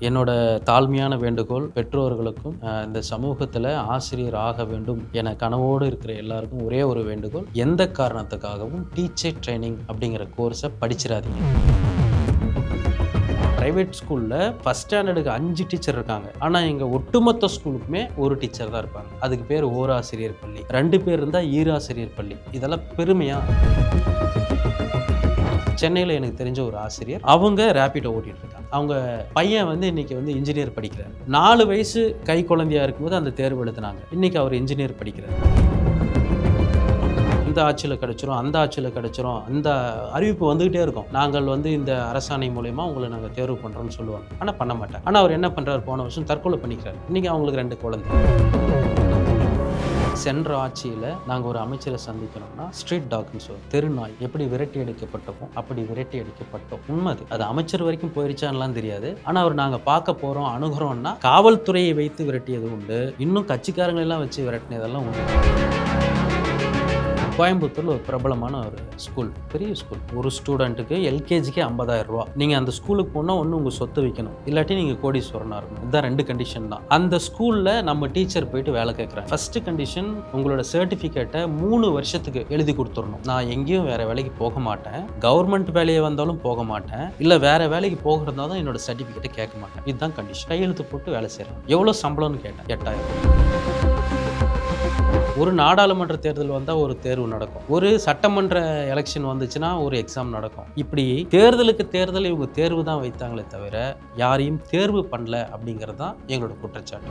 என்னோட தாழ்மையான வேண்டுகோள் பெற்றோர்களுக்கும் இந்த சமூகத்தில் ஆசிரியர் ஆக வேண்டும் என கனவோடு இருக்கிற எல்லாருக்கும் ஒரே ஒரு வேண்டுகோள், எந்த காரணத்துக்காகவும் டீச்சர் ட்ரைனிங் அப்படிங்கிற கோர்ஸை படிச்சிடாதீங்க. ப்ரைவேட் ஸ்கூலில் ஃபஸ்ட் ஸ்டாண்டர்டுக்கு 5 டீச்சர் இருக்காங்க. ஆனால் எங்கள் ஒட்டுமொத்த ஸ்கூலுக்குமே ஒரு டீச்சர் தான் இருப்பாங்க. அதுக்கு பேர் ஓராசிரியர் பள்ளி. 2 பேர் இருந்தால் ஈராசிரியர் பள்ளி. இதெல்லாம் பெருமையாக. சென்னையில் எனக்கு தெரிஞ்ச ஒரு ஆசிரியர், அவங்க ரேபிடோ ஓட்டிகிட்டு இருக்காங்க. அவங்க பையன் இன்னைக்கு இன்ஜினியர் படிக்கிறார். 4 வயசு கை குழந்தையாக இருக்கும்போது அந்த தேர்வு எழுதினாங்க. இன்னைக்கு அவர் இன்ஜினியர் படிக்கிறார். இந்த ஆட்சியில் கிடைச்சிரும், அந்த ஆட்சியில் கிடைச்சிரும், அந்த அறிவிப்பு வந்துகிட்டே இருக்கும். நாங்கள் இந்த அரசாணை மூலயமா உங்களை நாங்கள் தேர்வு பண்ணுறோம்னு சொல்லுவாங்க. ஆனால் பண்ண மாட்டாங்க. ஆனால் அவர் என்ன பண்ணுறாரு, போன வருஷம் தற்கொலை பண்ணிக்கிறார். இன்னைக்கு அவங்களுக்கு 2 குழந்தை. சென்ற ஆட்சியில் நாங்கள் ஒரு அமைச்சரை சந்திக்கணும்னா ஸ்ட்ரீட் டாக்னு சொல்லுவோம். தெருநாய் எப்படி விரட்டி அடிக்கப்பட்டோமோ அப்படி விரட்டி அடிக்கப்பட்டோம். உண்மை அது அமைச்சர் வரைக்கும் போயிருச்சான்லாம் தெரியாது. ஆனால் அவர் நாங்கள் பார்க்க போகிறோம், அணுகிறோம்னா காவல்துறையை வைத்து விரட்டியது உண்டு, இன்னும் கட்சிக்காரங்களெல்லாம் வச்சு விரட்டினதெல்லாம் உண்டு. கோயம்புத்தூரில் ஒரு பிரபலமான ஒரு ஸ்கூல், பெரிய ஸ்கூல். ஒரு ஸ்டூடெண்ட்டுக்கு எல்கேஜிக்கு 50,000 ரூபா. நீங்கள் அந்த ஸ்கூலுக்கு போனால் ஒன்று உங்கள் சொத்து வைக்கணும், இல்லாட்டி நீங்கள் கோடீஸ்வரனாக இருக்கணும். இதுதான் 2 கண்டிஷன் தான். அந்த ஸ்கூலில் நம்ம டீச்சர் போயிட்டு வேலை கேட்குறாங்க. ஃபஸ்ட்டு கண்டிஷன், உங்களோட சர்டிஃபிகேட்டை 3 வருஷத்துக்கு எழுதி கொடுத்துடணும். நான் எங்கேயும் வேறு வேலைக்கு போக மாட்டேன், கவர்மெண்ட் வேலையை வந்தாலும் போக மாட்டேன், இல்லை வேறு வேலைக்கு போகிறதா தான் என்னோட சர்டிஃபிகேட்டை கேட்க மாட்டேன். இதுதான் கண்டிஷன். கையெழுத்து போட்டு வேலை செய்கிறேன். எவ்வளோ சம்பளம்னு கேட்டேன். 8,000. ஒரு நாடாளுமன்ற தேர்தல் வந்தால் ஒரு தேர்வு நடக்கும், ஒரு சட்டமன்ற எலெக்ஷன் வந்துச்சுன்னா ஒரு எக்ஸாம் நடக்கும். இப்படி தேர்தலுக்கு தேர்தல் இவங்க தேர்வு தான் வைத்தாங்களே தவிர யாரையும் தேர்வு பண்ணல அப்படிங்கிறது தான் எங்களோட குற்றச்சாட்டு.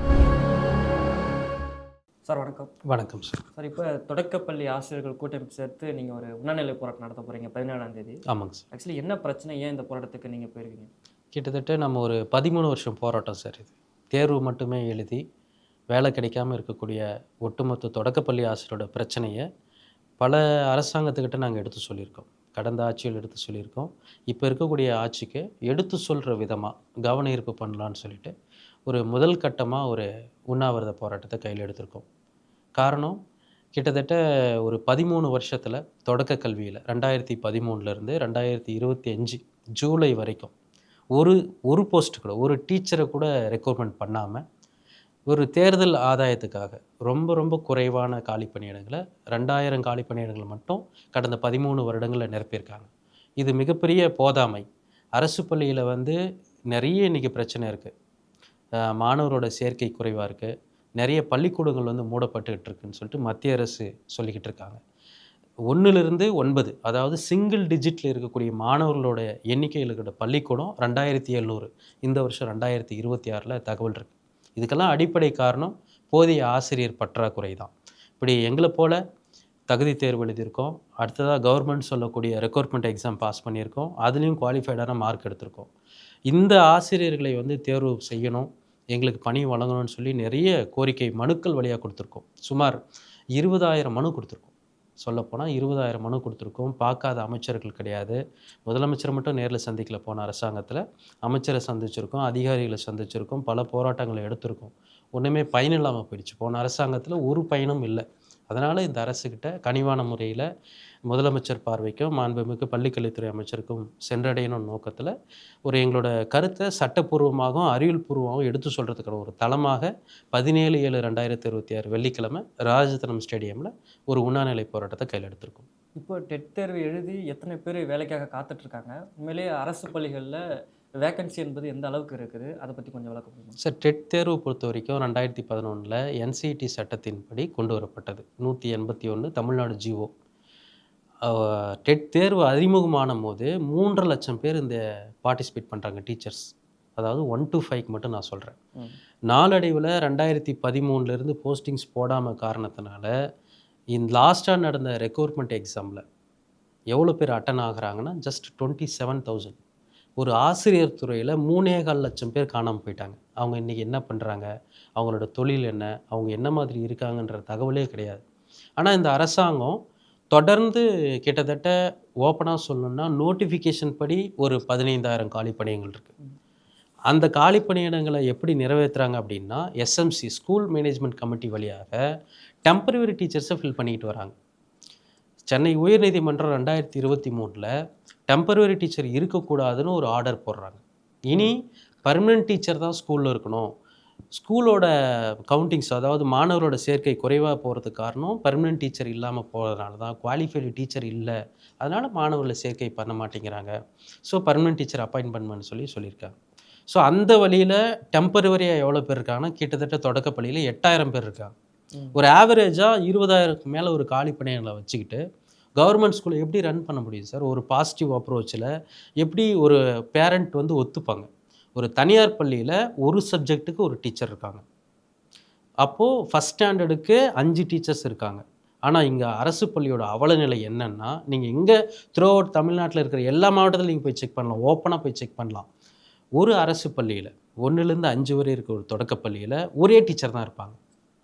சார் வணக்கம். வணக்கம் சார். சார், இப்போ தொடக்கப்பள்ளி ஆசிரியர்கள் கூட்டமைப்பு சேர்த்து நீங்கள் ஒரு உண்ணாநிலை போராட்டம் நடத்த போகிறீங்க 17ஆம் தேதி. ஆமாங்க சார். ஆக்சுவலி என்ன பிரச்சனை, ஏன் இந்த போராட்டத்துக்கு நீங்கள் போயிருக்கீங்க? கிட்டத்தட்ட நம்ம ஒரு 13 வருஷம் போராட்டம் சார். இது தேர்வு மட்டுமே எழுதி வேலை கிடைக்காமல் இருக்கக்கூடிய ஒட்டுமொத்த தொடக்கப்பள்ளி ஆசிரியரோட பிரச்சனையை பல அரசாங்கத்துக்கிட்ட நாங்கள் எடுத்து சொல்லியிருக்கோம். கடந்த ஆட்சியில் எடுத்து சொல்லியிருக்கோம். இப்போ இருக்கக்கூடிய ஆட்சிக்கு எடுத்து சொல்கிற விதமாக கவன ஈர்ப்பு பண்ணலான்னு சொல்லிட்டு ஒரு முதல் கட்டமாக ஒரு உண்ணாவிரத போராட்டத்தை கையில் எடுத்திருக்கோம். காரணம், கிட்டத்தட்ட ஒரு 13 வருஷத்தில் தொடக்க கல்வியில் 2013 2025 ஜூலை வரைக்கும் ஒரு போஸ்ட்டு கூட, ஒரு டீச்சரை கூட ரெக்ரூட்மெண்ட் பண்ணாமல் ஒரு தேர்தல் ஆதாயத்துக்காக ரொம்ப குறைவான காலி பணியிடங்களை 2000 காலி பணியிடங்கள் மட்டும் கடந்த 13 வருடங்களில் நிரப்பியிருக்காங்க. இது மிகப்பெரிய போதாமை. அரசு பள்ளியில் நிறைய இன்றைக்கி பிரச்சனை இருக்குது. மாணவரோட சேர்க்கை குறைவாக இருக்குது. நிறைய பள்ளிக்கூடங்கள் மூடப்பட்டுக்கிட்டு இருக்குன்னு சொல்லிட்டு மத்திய அரசு சொல்லிக்கிட்டு இருக்காங்க. 1லிருந்து 9, அதாவது சிங்கிள் டிஜிட்டில் இருக்கக்கூடிய மாணவர்களோட எண்ணிக்கையில் இருக்கிற பள்ளிக்கூடம் 2700 இந்த வருஷம் 2026 தகவல் இருக்குது. இதுக்கெல்லாம் அடிப்படை காரணம் போதிய ஆசிரியர் பற்றாக்குறை தான். இப்படி எங்களை போல் தகுதி தேர்வு எழுதியிருக்கோம், அடுத்ததாக கவர்மெண்ட் சொல்லக்கூடிய ரெக்ரூட்மெண்ட் எக்ஸாம் பாஸ் பண்ணியிருக்கோம், அதுலேயும் குவாலிஃபைடான மார்க் எடுத்திருக்கோம். இந்த ஆசிரியர்களை தேர்வு செய்யணும், எங்களுக்கு பணி வழங்கணும்னு சொல்லி நிறைய கோரிக்கை மனுக்கள் வழியாக கொடுத்துருக்கோம். சுமார் 20,000 மனு கொடுத்துருக்கோம். சொல்லப்போனால் 20,000 மனு கொடுத்துருக்கோம். பார்க்காத அமைச்சர்கள் கிடையாது. முதலமைச்சர் மட்டும் நேரில் சந்திக்கல. போன அரசாங்கத்தில் அமைச்சரை சந்திச்சிருக்கோம், அதிகாரிகளை சந்திச்சிருக்கோம், பல போராட்டங்களை எடுத்திருக்கோம். ஒன்றுமே பயன் இல்லாமல் போயிடுச்சு. போன அரசாங்கத்தில் ஒரு பயனும் இல்லை. அதனால் இந்த அரசுக்கிட்ட கனிவான முறையில் முதலமைச்சர் பார்வைக்கும் மாண்புமிகு பள்ளிக்கல்வித்துறை அமைச்சருக்கும் சென்றடையணும் நோக்கத்தில் எங்களோட கருத்தை சட்டப்பூர்வமாகவும் அறிவியல் பூர்வமாகவும் எடுத்து சொல்கிறதுக்கான ஒரு தளமாக 17/7/2026 வெள்ளிக்கிழமை ராஜரத்னம் ஸ்டேடியமில் ஒரு உண்ணாநிலை போராட்டத்தை கையில் எடுத்திருக்கோம். இப்போ டெட் தேர்வு எழுதி எத்தனை பேர் வேலைக்காக காத்துட்ருக்காங்க? உண்மையிலேயே அரசு பள்ளிகளில் வேக்கன்சி என்பது எந்த அளவுக்கு இருக்குது, அதை பற்றி கொஞ்சம் விளக்க முடியுமா? சார், டெட் தேர்வு பொறுத்த வரைக்கும் 2011 NCERT சட்டத்தின்படி கொண்டு வரப்பட்டது. 181 தமிழ்நாடு ஜிஓ. டெட் தேர்வு அறிமுகமான போது 3.5 லட்சம் பேர் இந்த பார்ட்டிசிபேட் பண்ணுறாங்க டீச்சர்ஸ். அதாவது 1 to 5 மட்டும் நான் சொல்கிறேன். நாளடைவில் 2013 போஸ்டிங்ஸ் போடாமல் காரணத்தினால இந்த லாஸ்ட்டாக நடந்த ரெக்ரூட்மெண்ட் எக்ஸாமில் எவ்வளோ பேர் அட்டன் ஆகுறாங்கன்னா ஜஸ்ட் 27,000. ஒரு ஆசிரியர் துறையில் 3.25 லட்சம் பேர் காணாமல் போயிட்டாங்க. அவங்க இன்றைக்கி என்ன பண்ணுறாங்க, அவங்களோட தொழில் என்ன, அவங்க என்ன மாதிரி இருக்காங்கன்ற தகவலே கிடையாது. ஆனால் இந்த அரசாங்கம் தொடர்ந்து கிட்டத்தட்ட ஓப்பனாக சொல்லணும்னா நோட்டிஃபிகேஷன் படி ஒரு 15,000 காலி பணியிடங்கள் இருக்குது. அந்த காலி பணியிடங்களை எப்படி நிறைவேற்றுறாங்க அப்படின்னா, SMC ஸ்கூல் மேனேஜ்மெண்ட் கமிட்டி வழியாக டெம்பரவரி டீச்சர்ஸை ஃபில் பண்ணிக்கிட்டு வராங்க. சென்னை உயர்நீதிமன்றம் 2023 டெம்பரவரி டீச்சர் இருக்கக்கூடாதுன்னு ஒரு ஆர்டர் போடுறாங்க. இனி பர்மனெண்ட் டீச்சர் தான் ஸ்கூல்ல இருக்கணும். ஸ்கூலோட கவுண்டிங்ஸ் அதாவது மாணவரோட சேர்க்கை குறைவா போறதுக்கு காரணம் பர்மனெண்ட் டீச்சர் இல்லாம போறதுனால தான். குவாலிஃபைடு டீச்சர் இல்ல. அதனால மாணவர்கள சேர்க்கை பண்ண மாட்டேங்கிறாங்க. ஸோ பர்மனெண்ட் டீச்சர் அப்பாயிண்ட் பண்ணணும்னு சொல்லியிருக்காங்க. ஸோ அந்த வழியில டெம்பரவரியா எவ்வளோ பேர் இருக்காங்கன்னா, கிட்டத்தட்ட தொடக்கப் பள்ளியில 8000 பேர் இருக்காங்க. ம். ஒரு ஆவரேஜா 20,000க்கு மேல ஒரு காலி பணியிடங்கள வச்சுக்கிட்டு, கவர்மெண்ட் ஸ்கூல எப்படி ரன் பண்ண முடியும் சார்? ஒரு பாசிட்டிவ் அப்ரோச்ல எப்படி ஒரு பேரண்ட் வந்து ஒத்துப்பாங்க? ஒரு தனியார் பள்ளியில ஒரு சப்ஜெக்ட்டுக்கு ஒரு டீச்சர் இருக்காங்க. அப்போ ஃபர்ஸ்ட் ஸ்டாண்டர்டுக்கு 5 டீச்சர்ஸ் இருக்காங்க. ஆனா, இங்க அரசு பள்ளியோட அவலநிலை என்னன்னா, நீங்க எங்க த்ரூ அவுட் தமிழ்நாட்டுல இருக்கிற எல்லா மாவட்டத்திலும் நீங்க போய் செக் பண்ணலாம். ஓப்பனா போய் செக் பண்ணலாம். ஒரு அரசு பள்ளியில 1லேருந்து 5 வரை இருக்க ஒரு தொடக்கப் பள்ளியில ஒரே டீச்சர் தான் இருப்பாங்க.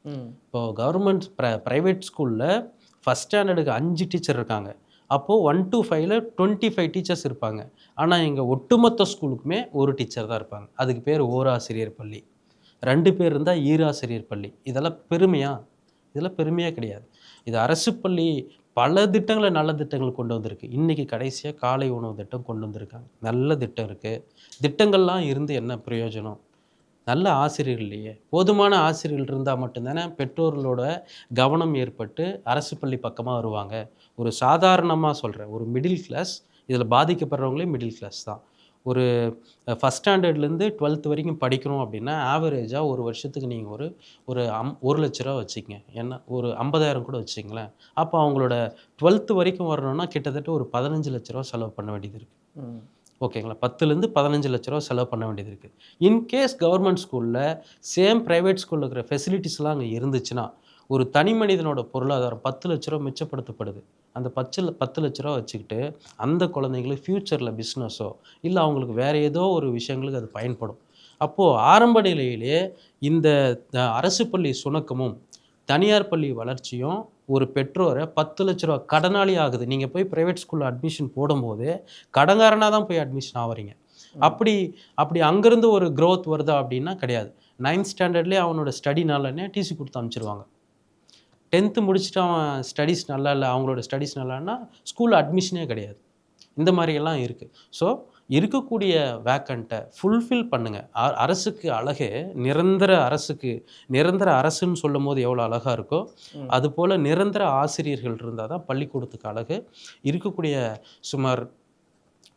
ம். இப்போ கவர்மெண்ட் பிரைவேட் ஸ்கூல்ல ஃபர்ஸ்ட் ஸ்டாண்டர்டுக்கு 5 டீச்சர் இருக்காங்க. அப்போ 1 டூ 5ல 25 டீச்சர்ஸ் இருப்பாங்க. ஆனா, இங்க ஒட்டுமொத்த ஸ்கூலுக்குமே ஒரு டீச்சர் தான் இருப்பாங்க. அதுக்கு பேர் ஓராசிரியர் பள்ளி. 2 பேர் இருந்தா ஈராசிரியர் பள்ளி. இதெல்லாம் பெருமையா? இதெல்லாம் பெருமையே கிடையாது. இது அரசு பள்ளி பல திட்டங்கள நல்ல திட்டங்கள் கொண்டு வந்திருக்கு. இன்னைக்கு கடைசியா காலை உணவு திட்டம் கொண்டு வந்திருக்காங்க. நல்ல திட்டம் இருக்கு. திட்டங்கள்லாம் இருந்து என்ன பிரயோஜனம்? நல்ல ஆசிரியர்கள் இல்லையே. போதுமான ஆசிரியர்கள் இருந்தா மட்டும் தானே பெற்றோர்களோட கவனம் ஏற்பட்டு அரசு பள்ளி பக்கமா வருவாங்க. ஒரு சாதாரணமா சொல்றேன். ஒரு மிடில் கிளாஸ் இதில பாதிக்கப்படுறவங்களே மிடில் கிளாஸ் தான். ஒரு ஃபர்ஸ்ட் ஸ்டாண்டர்ட்லேருந்து 12த் வரைக்கும் படிக்கணும் அப்படின்னா, ஆவரேஜா ஒரு வருஷத்துக்கு நீங்க ஒரு ஒரு ரூ. 1,00,000 வச்சுக்கங்க. ஏன்னா ஒரு 50,000 கூட வச்சுக்கங்களேன். அப்போ அவங்களோட 12த் வரைக்கும் வரணும்னா கிட்டத்தட்ட ஒரு ரூ. 15,00,000 செலவு பண்ண வேண்டியது இருக்கு. ம். ஓகேங்களா? 10லேருந்து 15,00,000 செலவு பண்ண வேண்டியது இருக்கு. இன்கேஸ் கவர்மெண்ட் ஸ்கூல்ல சேம் பிரைவேட் ஸ்கூல்ல இருக்கிற ஃபெசிலிட்டீஸ்லாம் அங்க இருந்துச்சுன்னா, ஒரு தனி மனிதனோட பொருளாதாரம் ரூ. 10,00,000 மிச்சப்படுத்தப்படுது. அந்த 10,00,000 வச்சுக்கிட்டு, அந்த குழந்தைங்களுக்கு ஃப்யூச்சர்ல பிசினஸோ, இல்ல அவங்களுக்கு வேற ஏதோ ஒரு விஷயங்களுக்கு அது பயன்படும். அப்போ ஆரம்ப நிலையிலேயே இந்த அரசு பள்ளி சுணக்கமும், தனியார் பள்ளி வளர்ச்சியும் ஒரு பெற்றோர ரூ. 10,00,000 கடனாளி ஆகுது. நீங்க போய் பிரைவேட் ஸ்கூல்ல அட்மிஷன் போடும்போது, கடன்காரனா தான் போய் அட்மிஷன் ஆவறீங்க. ம். அப்படி அப்படி அங்கருந்து ஒரு குரோத் வருதா அப்படின்னா கிடையாது. 9த் ஸ்டாண்டர்ட்லயே அவனோட ஸ்டடி நல்லால்லைன்னா டிசி குடுத்து அனுப்பிச்சுருவாங்க. 10த் முடிச்சுட்டு அவன் ஸ்டடீஸ் நல்லா இல்ல, அவங்களோட ஸ்டடீஸ் நல்லா இல்லன்னா, ஸ்கூல்ல அட்மிஷனே கிடையாது. இந்த மாரியெல்லாம் இருக்கு. ஸோ, இருக்கக்கூடிய வேக்கண்ட்ட ஃபுல்ஃபில் பண்ணுங்க. அரசுக்கு அழகே நிரந்தர அரசுன்னு சொல்லும்போது எவ்வளோ அழகா இருக்கோ, ம். அதுபோல நிரந்தர ஆசிரியர்கள் இருந்தா தான் பள்ளிக்கூடத்துக்கு அழகு. இருக்கக்கூடிய சுமார்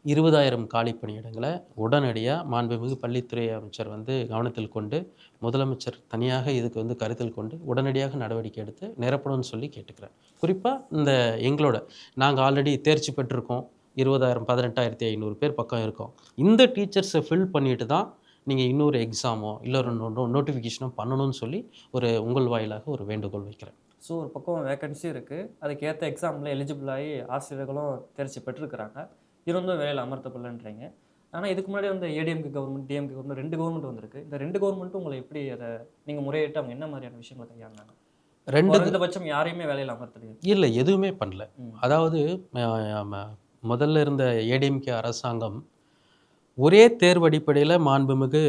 20,000 காலி பணியிடங்கள உடனடியா மாண்புமிகு பள்ளித்துறை அமைச்சர் வந்து கவனத்தில் கொண்டு, முதலமைச்சர் தனியாக இதுக்கு வந்து கருத்தில் கொண்டு, உடனடியாக நடவடிக்கை எடுத்து நிரப்பணும்னு சொல்லி கேட்டுக்கிறேன். குறிப்பா இந்த எங்களோட நாங்க ஆல்ரெடி தேர்ச்சி பெற்றிருக்கோம். 20,000 18,500 பேர் பக்கம் இருக்கோம். இந்த டீச்சர்ஸ ஃபில் பண்ணிட்டு தான் நீங்க இன்னொரு எக்ஸாமோ, இல்ல ஒரு நோட்டிஃபிகேஷனோ பண்ணணும்னு சொல்லி உங்கள் வாயிலாக ஒரு வேண்டுகோள் வைக்கிறேன். ஸோ ஒரு பக்கம் வேக்கன்சி இருக்கு. அதுக்கேத்த எக்ஸாம்ல எலிஜிபிள் ஆயி ஆசிரியர்களும் தேர்ச்சி பெற்றிருக்கிறாங்க. இருந்தும் வேலையில அமர்த்தப்படலன்றீங்க. ஆனா இதுக்கு முன்னாடி வந்து ADMK government, DMK government 2 government வந்திருக்கு. இந்த 2 கவர்மெண்ட்டும் உங்கள எப்படி நீங்க முறையிட்டு அவங்க என்ன மாதிரியான விஷயங்கள கையாண்டாங்க? 2 குறைந்தபட்சம் யாரையுமே வேலையில அமர்த்தலையே. இல்ல எதுவுமே பண்ணல. ம். அதாவது முதல்ல இருந்த ஏடிஎம்கே அரசாங்கம் ஒரே தேர்வு அடிப்படையில மாண்புமிகு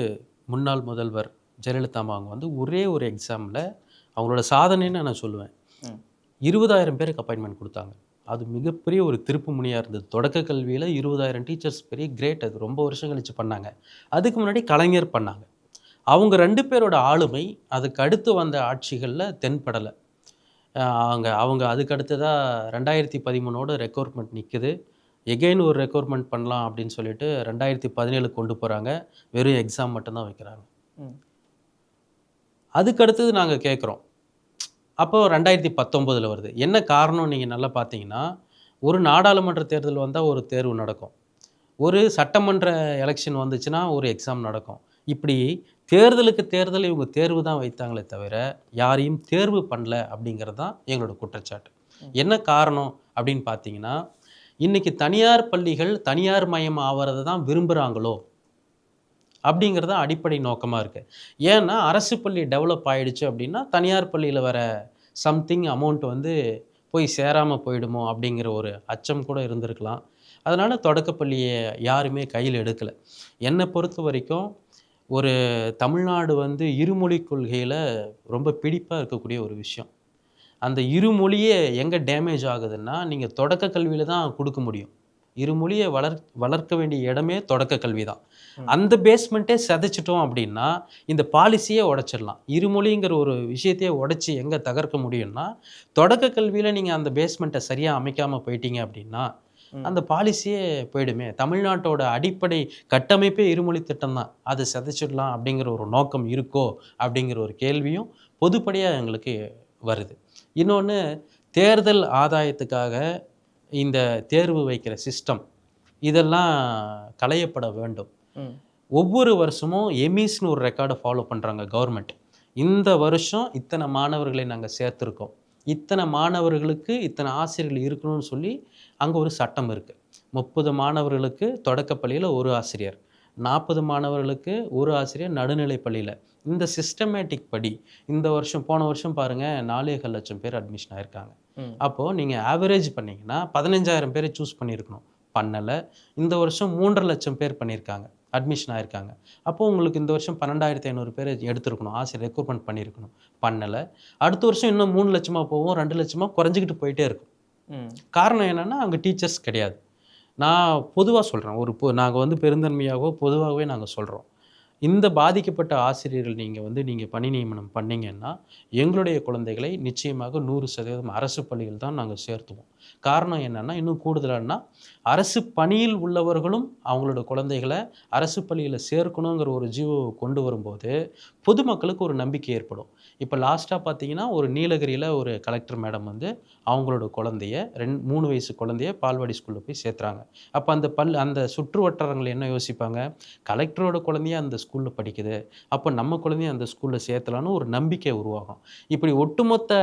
முன்னாள் முதல்வர் ஜெயலலிதா அம்மா அவங்க வந்து ஒரே ஒரு எக்ஸாம்ல அவங்களோட சாதனைன்னு நான் சொல்லுவேன். ம். 20,000 பேருக்கு அப்பாயின்ட்மென்ட் குடுத்தாங்க. அது மிகப்பெரிய ஒரு திருப்பு முனையா இருந்தது. தொடக்க கல்வியில 20,000 டீச்சர்ஸ் பெரிய கிரேட் அது. ரொம்ப வருஷம் கழிச்சு பண்ணாங்க. அதுக்கு முன்னாடி கலைஞர் பண்ணாங்க. அவங்க 2 பேரோட ஆளுமை அதுக்கு அடுத்து வந்த ஆட்சிகள்ல தென்படல. அவங்க அவங்க அதுக்கு அடுத்ததா 2013ஓட ரெக்ரூட்மெண்ட் நிக்குது. எகைன் ஒரு ரெக்ரூட்மெண்ட் பண்ணலாம் அப்படின்னு சொல்லிட்டு 2017 கொண்டு போறாங்க. வெறும் எக்ஸாம் மட்டும் தான் வைக்கிறாங்க. ம். அதுக்கு அடுத்தது நாங்க கேட்குறோம். அப்போ 2019 வருது. என்ன காரணம் நீங்க நல்லா பார்த்தீங்கன்னா, ஒரு நாடாளுமன்ற தேர்தல் வந்தா ஒரு தேர்வு நடக்கும். ஒரு சட்டமன்ற எலக்ஷன் வந்துச்சுன்னா ஒரு எக்ஸாம் நடக்கும். இப்படி தேர்தலுக்கு தேர்தல் இவங்க தேர்வு தான் வைத்தாங்களே தவிர, யாரையும் தேர்வு பண்ணல அப்படிங்கிறது தான் எங்களோட குற்றச்சாட்டு. ம். என்ன காரணம் அப்படின்னு பார்த்தீங்கன்னா, இன்னைக்கு தனியார் பள்ளிகள் தனியார் மயம் ஆவறத தான் விரும்புறாங்களோ? அப்படிங்கிறது தான் அடிப்படை நோக்கமா இருக்கு. ஏன்னா, அரசு பள்ளி டெவலப் ஆயிடுச்சு அப்படின்னா, தனியார் பள்ளியில வர சம்திங் அமௌண்ட் வந்து போய் சேராம போயிடுமோ அப்படிங்கிற ஒரு அச்சம் கூட இருந்திருக்கலாம். அதனால தொடக்கப்பள்ளிய யாருமே கையில எடுக்கல. என்ன பொறுத்தவரைக்கும் ஒரு தமிழ்நாடு வந்து இருமொழிக் கொள்கையில ரொம்ப பிடிப்பா இருக்கக்கூடிய ஒரு விஷயம். அந்த இருமொழியே எங்க டேமேஜ் ஆகுதுன்னா, நீங்க தொடக்க கல்வியில தான் குடுக்க முடியும். இருமொழியை வளர்க்க வேண்டிய இடமே தொடக்க கல்வி தான். ம். அந்த பேஸ்மெண்ட்டே சிதைச்சிட்டோம் அப்படின்னா இந்த பாலிசியே உடைச்சிடலாம். இருமொழிங்கிற ஒரு விஷயத்தையே உடைச்சி எங்கே தகர்க்க முடியும்னா, தொடக்க கல்வியில் நீங்கள் அந்த பேஸ்மெண்ட்டை சரியாக அமைக்காமல் போயிட்டீங்க அப்படின்னா ம். அந்த பாலிசியே போயிடுமே. தமிழ்நாட்டோட அடிப்படை கட்டமைப்பே இருமொழி திட்டம் தான். அதை சிதைச்சிடலாம் அப்படிங்கிற ஒரு நோக்கம் இருக்கோ அப்படிங்கிற ஒரு கேள்வியும் பொதுப்படையா எங்களுக்கு வருது. இன்னொன்னு, தேர்தல் ஆதாயத்துக்காக இந்த தேர்வு வைக்கிற சிஸ்டம் இதெல்லாம் களையப்பட வேண்டும். ம். ஒவ்வொரு வருஷமும் எமிஸ்ன்னு ஒரு ரெக்கார்டை ஃபாலோ பண்ணுறாங்க கவர்மெண்ட். இந்த வருஷம் இத்தனை மாணவர்களை நாங்கள் சேர்த்துருக்கோம், இத்தனை மாணவர்களுக்கு இத்தனை ஆசிரியர்கள் இருக்கணும்னு சொல்லி அங்கே ஒரு சட்டம் இருக்குது. 30 மாணவர்களுக்கு தொடக்கப்பள்ளியில் ஒரு ஆசிரியர், 40 மாணவர்களுக்கு ஒரு ஆசிரியர் நடுநிலைப் பள்ளியில். இந்த சிஸ்டமேட்டிக் படி இந்த வருஷம் போன வருஷம் பாருங்கள் 4,4 லட்சம் பேர் அட்மிஷன் ஆயிருக்காங்க. ம். அப்போது நீங்கள் ஆவரேஜ் பண்ணிங்கன்னா 15,000 பேரை சூஸ் பண்ணியிருக்கணும், பண்ணலை. இந்த வருஷம் 3,5 லட்சம் பேர் பண்ணியிருக்காங்க, அட்மிஷன் ஆயிருக்காங்க. அப்போது உங்களுக்கு இந்த வருஷம் 12,500 பேர் எடுத்திருக்கணும், ஆசிரியர் ரெக்ரூட்மெண்ட் பண்ணியிருக்கணும், பண்ணலை. அடுத்த வருஷம் இன்னும் 3 லட்சமாக போகும், 2 லட்சமாக குறைஞ்சிக்கிட்டு போயிட்டே இருக்கும். ம். காரணம் என்னென்னா அங்கே டீச்சர்ஸ் கிடையாது. நான் பொதுவாக சொல்கிறேன், நாங்கள் வந்து பெருந்தன்மையாகவோ பொதுவாகவே நாங்கள் சொல்கிறோம், இந்த பாதிக்கப்பட்ட ஆசிரியர்கள் நீங்கள் பணி நியமனம் பண்ணீங்கன்னா எங்களுடைய குழந்தைகளை நிச்சயமாக 100% அரசு பள்ளியில் தான் நாங்கள் சேர்த்துவோம். காரணம் என்னென்னா, இன்னும் கூடுதலானா அரசு பணியில் உள்ளவர்களும் அவங்களோட குழந்தைகளை அரசு பள்ளியில் சேர்க்கணுங்கிற ஒரு ஜீவோவை கொண்டு வரும்போது பொதுமக்களுக்கு ஒரு நம்பிக்கை ஏற்படும். இப்போ லாஸ்ட்டாக பார்த்தீங்கன்னா, ஒரு நீலகிரியில் ஒரு கலெக்டர் மேடம் வந்து அவங்களோட குழந்தைய 3 வயசு குழந்தைய பால்வாடி ஸ்கூலில் போய் சேர்த்துறாங்க. அப்போ அந்த சுற்று வட்டாரங்கள் என்ன யோசிப்பாங்க, கலெக்டரோட குழந்தைய அந்த ஸ்கூலில் படிக்குது, அப்போ நம்ம குழந்தைய அந்த ஸ்கூலில் சேர்த்தலான்னு ஒரு நம்பிக்கை உருவாகும். இப்படி ஒட்டுமொத்த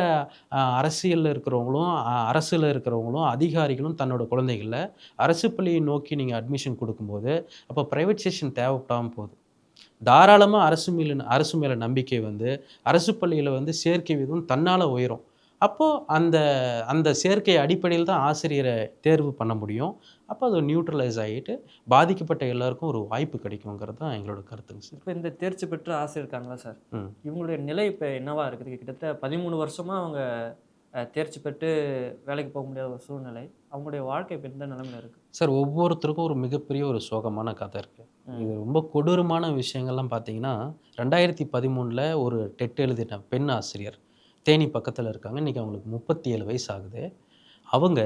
அரசியலில் இருக்கிறவங்களும் அரசில் இருக்கிறவங்களும் அதிகாரிகளும் தன்னோட குழந்தைகளை அரசு பள்ளியை நோக்கி நீங்கள் அட்மிஷன் கொடுக்கும்போது அப்போ ப்ரைவேட்சேஷன் தேவைப்படாமல் போகுது. தாராளமாக அரசு மேலே நம்பிக்கை வந்து அரசு பள்ளியில் வந்து சேர்க்கை விதம் தன்னால் உயரும். அப்போது அந்த அந்த சேர்க்கை அடிப்படையில் தான் ஆசிரியரை தேர்வு பண்ண முடியும். அப்போ அது நியூட்ரலைஸ் ஆகிட்டு பாதிக்கப்பட்ட எல்லாருக்கும் ஒரு வாய்ப்பு கிடைக்குங்கிறது தான் எங்களோட கருத்துங்க சார். இப்போ இந்த தேர்ச்சி பெற்ற ஆசிரியர் இருக்காங்களா சார், ம். இவங்களுடைய நிலை இப்போ என்னவா இருக்குது? கிட்டத்தட்ட 13 வருஷமாக அவங்க தேர்ச்சி பெற்று வேலைக்கு போக முடியாத ஒரு சூழ்நிலை. அவங்களுடைய வாழ்க்கை இப்போ எந்த நிலைமையில் இருக்குது சார்? ஒவ்வொருத்தருக்கும் ஒரு மிகப்பெரிய ஒரு சோகமான கதை இருக்குது. இது ரொம்ப கொடூரமான விஷயங்கள்லாம் பார்த்தீங்கன்னா, 2013 ஒரு டெட் எழுதின பெண் ஆசிரியர் தேனி பக்கத்தில் இருக்காங்க. இன்றைக்கி அவங்களுக்கு 37 வயசு ஆகுது. அவங்க